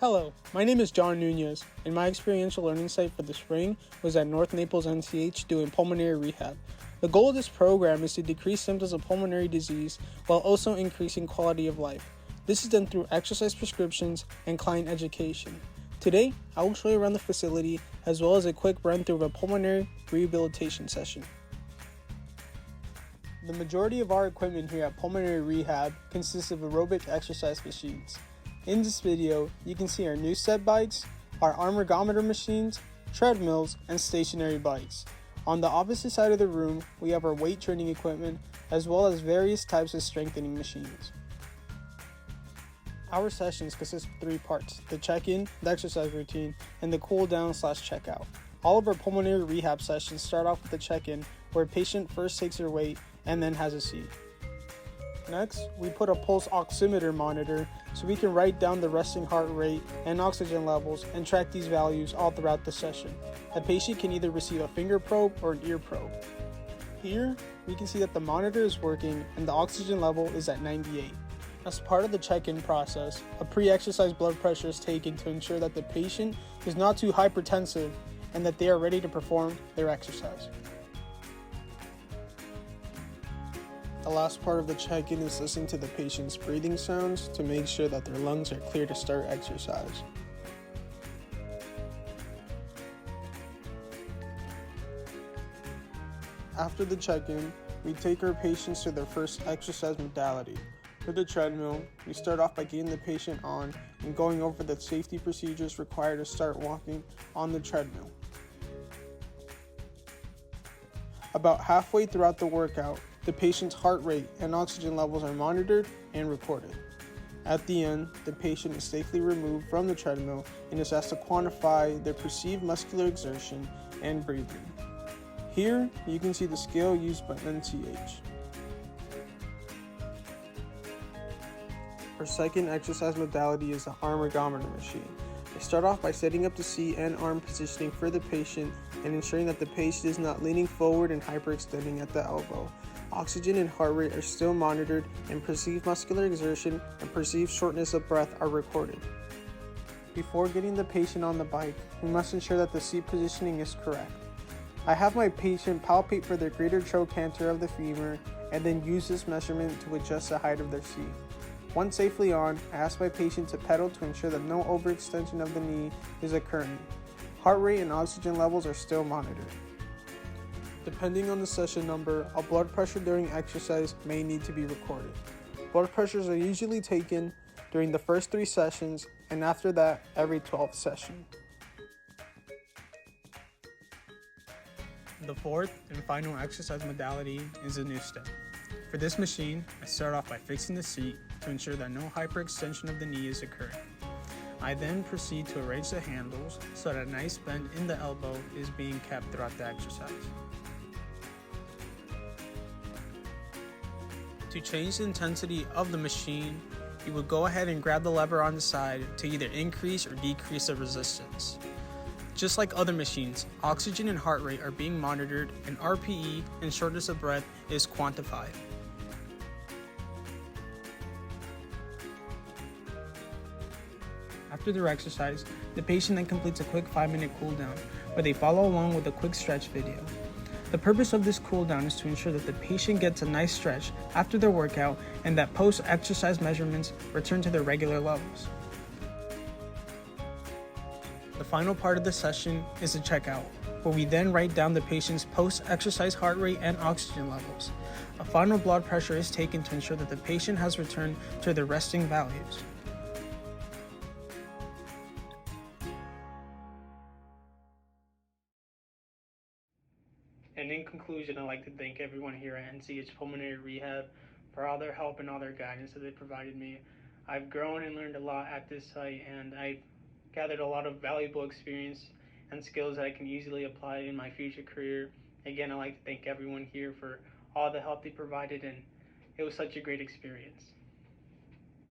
Hello, my name is John Nunez, and my experiential learning site for the spring was at North Naples NCH doing pulmonary rehab. The goal of this program is to decrease symptoms of pulmonary disease while also increasing quality of life. This is done through exercise prescriptions and client education. Today, I will show you around the facility as well as a quick run through of a pulmonary rehabilitation session. The majority of our equipment here at Pulmonary Rehab consists of aerobic exercise machines. In this video, you can see our new step bikes, our arm ergometer machines, treadmills, and stationary bikes. On the opposite side of the room, we have our weight training equipment as well as various types of strengthening machines. Our sessions consist of 3 parts: the check-in, the exercise routine, and the cool-down/checkout. All of our pulmonary rehab sessions start off with the check-in, where a patient first takes their weight and then has a seat. Next, we put a pulse oximeter monitor so we can write down the resting heart rate and oxygen levels and track these values all throughout the session. A patient can either receive a finger probe or an ear probe. Here, we can see that the monitor is working and the oxygen level is at 98. As part of the check-in process, a pre-exercise blood pressure is taken to ensure that the patient is not too hypertensive and that they are ready to perform their exercise. The last part of the check-in is listening to the patient's breathing sounds to make sure that their lungs are clear to start exercise. After the check-in, we take our patients to their first exercise modality. For the treadmill, we start off by getting the patient on and going over the safety procedures required to start walking on the treadmill. About halfway throughout the workout, the patient's heart rate and oxygen levels are monitored and recorded. At the end, the patient is safely removed from the treadmill and is asked to quantify their perceived muscular exertion and breathing. Here, you can see the scale used by NCH. Our second exercise modality is the arm ergometer machine. I start off by setting up the seat and arm positioning for the patient and ensuring that the patient is not leaning forward and hyperextending at the elbow. Oxygen and heart rate are still monitored, and perceived muscular exertion and perceived shortness of breath are recorded. Before getting the patient on the bike, we must ensure that the seat positioning is correct. I have my patient palpate for the greater trochanter of the femur and then use this measurement to adjust the height of their seat. Once safely on, I ask my patient to pedal to ensure that no overextension of the knee is occurring. Heart rate and oxygen levels are still monitored. Depending on the session number, a blood pressure during exercise may need to be recorded. Blood pressures are usually taken during the first 3 sessions, and after that, every 12th session. The fourth and final exercise modality is a new step. For this machine, I start off by fixing the seat to ensure that no hyperextension of the knee is occurring. I then proceed to arrange the handles so that a nice bend in the elbow is being kept throughout the exercise. To change the intensity of the machine, you would go ahead and grab the lever on the side to either increase or decrease the resistance. Just like other machines, oxygen and heart rate are being monitored, and RPE and shortness of breath is quantified. After their exercise, the patient then completes a quick 5-minute cool down, where they follow along with a quick stretch video. The purpose of this cool down is to ensure that the patient gets a nice stretch after their workout and that post-exercise measurements return to their regular levels. The final part of the session is the checkout, where we then write down the patient's post-exercise heart rate and oxygen levels. A final blood pressure is taken to ensure that the patient has returned to their resting values. And in conclusion, I'd like to thank everyone here at NCH Pulmonary Rehab for all their help and all their guidance that they provided me. I've grown and learned a lot at this site, and I've gathered a lot of valuable experience and skills that I can easily apply in my future career. Again, I'd like to thank everyone here for all the help they provided, and it was such a great experience.